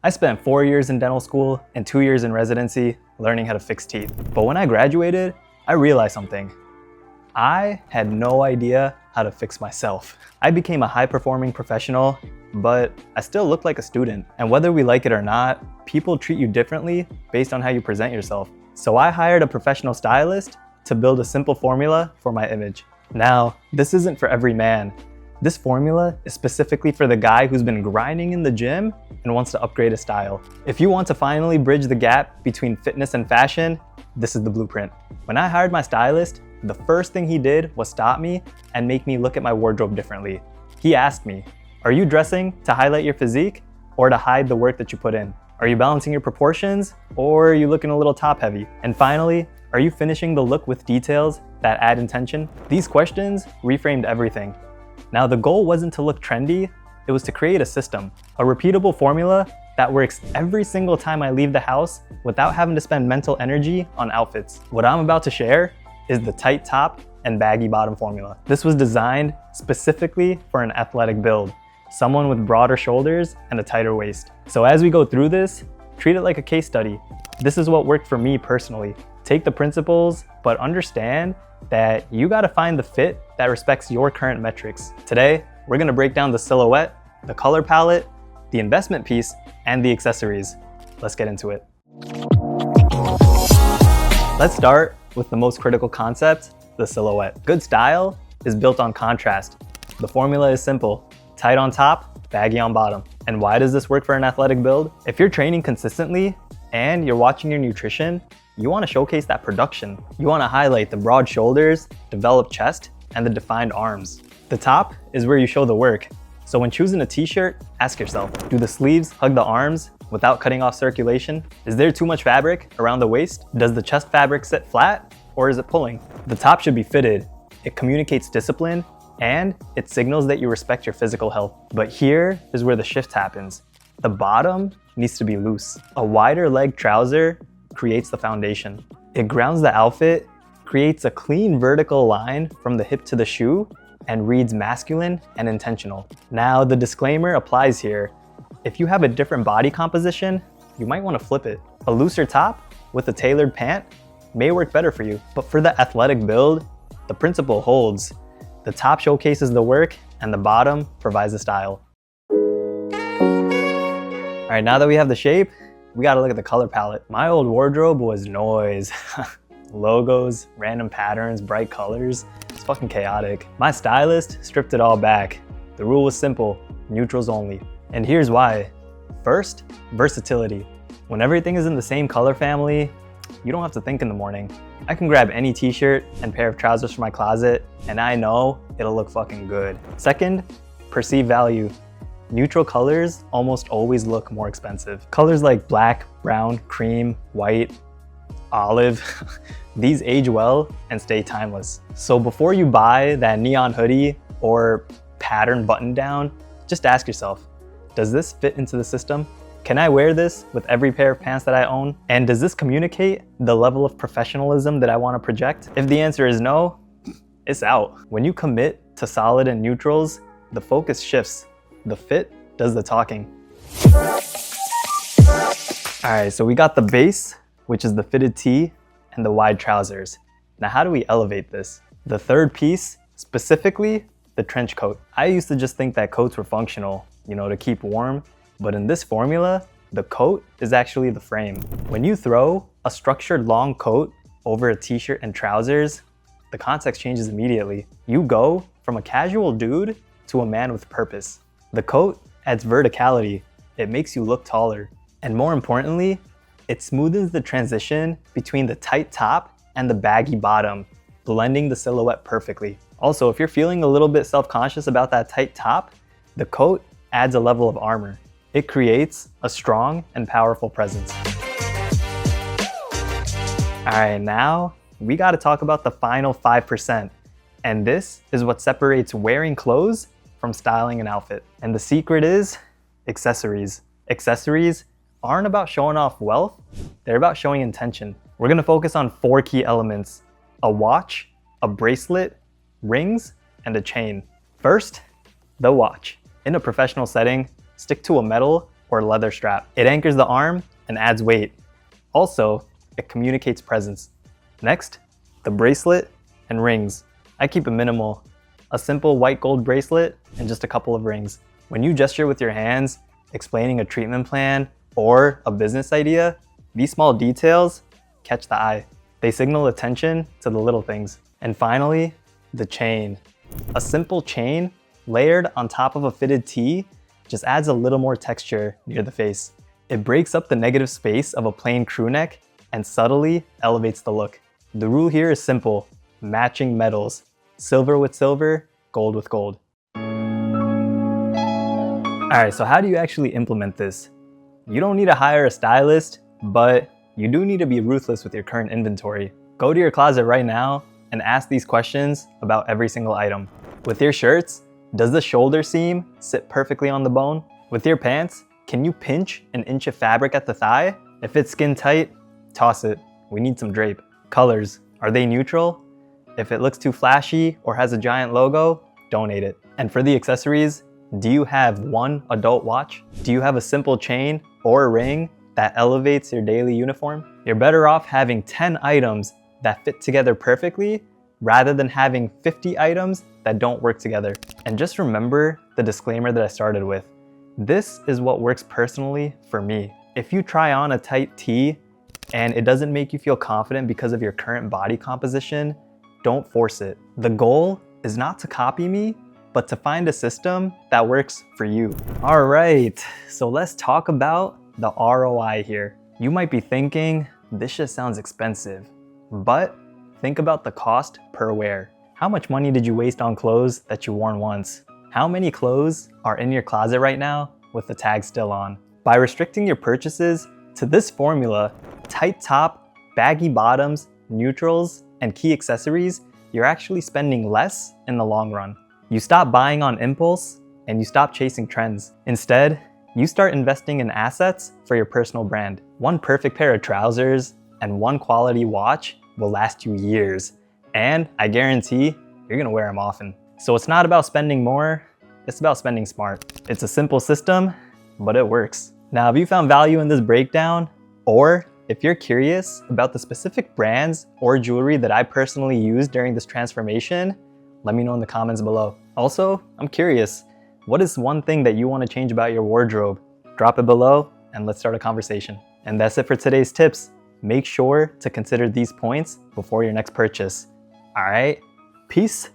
I spent 4 years in dental school and 2 years in residency learning how to fix teeth. But when I graduated, I realized something. I had no idea how to fix myself. I became a high-performing professional, but I still looked like a student. And whether we like it or not, people treat you differently based on how you present yourself. So I hired a professional stylist to build a simple formula for my image. Now, this isn't for every man. This formula is specifically for the guy who's been grinding in the gym and wants to upgrade his style. If you want to finally bridge the gap between fitness and fashion, this is the blueprint. When I hired my stylist, the first thing he did was stop me and make me look at my wardrobe differently. He asked me, are you dressing to highlight your physique or to hide the work that you put in? Are you balancing your proportions or are you looking a little top heavy? And finally, are you finishing the look with details that add intention? These questions reframed everything. Now, the goal wasn't to look trendy, it was to create a system, a repeatable formula that works every single time I leave the house without having to spend mental energy on outfits. What I'm about to share is the tight top and baggy bottom formula. This was designed specifically for an athletic build, someone with broader shoulders and a tighter waist. So as we go through this, treat it like a case study. This is what worked for me personally. Take the principles, but understand that you gotta find the fit that respects your current metrics. Today, we're gonna break down the silhouette, the color palette, the investment piece, and the accessories. Let's get into it. Let's start with the most critical concept, the silhouette. Good style is built on contrast. The formula is simple, tight on top, baggy on bottom. And why does this work for an athletic build? If you're training consistently and you're watching your nutrition, you want to showcase that production. You want to highlight the broad shoulders, developed chest, and the defined arms. The top is where you show the work. So when choosing a t-shirt, ask yourself, do the sleeves hug the arms without cutting off circulation? Is there too much fabric around the waist? Does the chest fabric sit flat or is it pulling? The top should be fitted. It communicates discipline and it signals that you respect your physical health. But here is where the shift happens. The bottom needs to be loose. A wider leg trouser creates the foundation. It grounds the outfit, creates a clean vertical line from the hip to the shoe, and reads masculine and intentional. Now, the disclaimer applies here. If you have a different body composition, you might want to flip it. A looser top with a tailored pant may work better for you. But for the athletic build, the principle holds. The top showcases the work and the bottom provides the style. All right, now that we have the shape, we gotta look at the color palette. My old wardrobe was noise. Logos, random patterns, bright colors. It's fucking chaotic. My stylist stripped it all back. The rule was simple, neutrals only. And here's why. First, versatility. When everything is in the same color family, you don't have to think in the morning. I can grab any t-shirt and pair of trousers from my closet, and I know it'll look fucking good. Second, perceived value. Neutral colors almost always look more expensive. Colors like black, brown, cream, white, olive, these age well and stay timeless. So before you buy that neon hoodie or pattern button down, just ask yourself, does this fit into the system? Can I wear this with every pair of pants that I own? And does this communicate the level of professionalism that I want to project? If the answer is no, it's out. When you commit to solid and neutrals, the focus shifts. The fit does the talking. All right, so we got the base, which is the fitted tee and the wide trousers. Now, how do we elevate this? The third piece, specifically the trench coat. I used to just think that coats were functional, to keep warm, but in this formula, the coat is actually the frame. When you throw a structured long coat over a t-shirt and trousers, the context changes immediately. You go from a casual dude to a man with purpose. The coat adds verticality. It makes you look taller. And more importantly, it smoothens the transition between the tight top and the baggy bottom, blending the silhouette perfectly. Also, if you're feeling a little bit self-conscious about that tight top, the coat adds a level of armor. It creates a strong and powerful presence. All right, now we gotta talk about the final 5%. And this is what separates wearing clothes from styling an outfit. And the secret is accessories. Accessories aren't about showing off wealth, they're about showing intention. We're gonna focus on 4 key elements: a watch, a bracelet, rings, and a chain. First, the watch. In a professional setting, stick to a metal or leather strap. It anchors the arm and adds weight. Also, it communicates presence. Next, the bracelet and rings. I keep it minimal. A simple white gold bracelet and just a couple of rings. When you gesture with your hands, explaining a treatment plan or a business idea, these small details catch the eye. They signal attention to the little things. And finally, the chain. A simple chain layered on top of a fitted tee just adds a little more texture near the face. It breaks up the negative space of a plain crew neck and subtly elevates the look. The rule here is simple: matching metals. Silver with silver, gold with gold. Alright, so how do you actually implement this? You don't need to hire a stylist, but you do need to be ruthless with your current inventory. Go to your closet right now and ask these questions about every single item. With your shirts, does the shoulder seam sit perfectly on the bone? With your pants, can you pinch an inch of fabric at the thigh? If it's skin tight, toss it. We need some drape. Colors, are they neutral? If it looks too flashy or has a giant logo, donate it. And for the accessories, do you have one adult watch? Do you have a simple chain or a ring that elevates your daily uniform? You're better off having 10 items that fit together perfectly rather than having 50 items that don't work together. And just remember the disclaimer that I started with. This is what works personally for me. If you try on a tight tee and it doesn't make you feel confident because of your current body composition, don't force it. The goal is not to copy me, but to find a system that works for you. All right, so let's talk about the ROI here. You might be thinking, this just sounds expensive, but think about the cost per wear. How much money did you waste on clothes that you worn once? How many clothes are in your closet right now with the tag still on? By restricting your purchases to this formula, tight top, baggy bottoms, neutrals, and key accessories, you're actually spending less in the long run. You stop buying on impulse and you stop chasing trends. Instead, you start investing in assets for your personal brand. One perfect pair of trousers and one quality watch will last you years. And I guarantee you're gonna wear them often. So it's not about spending more, it's about spending smart. It's a simple system, but it works. Now, if you found value in this breakdown, or if you're curious about the specific brands or jewelry that I personally used during this transformation, let me know in the comments below. Also, I'm curious, what is one thing that you want to change about your wardrobe? Drop it below and let's start a conversation. And that's it for today's tips. Make sure to consider these points before your next purchase. All right, peace.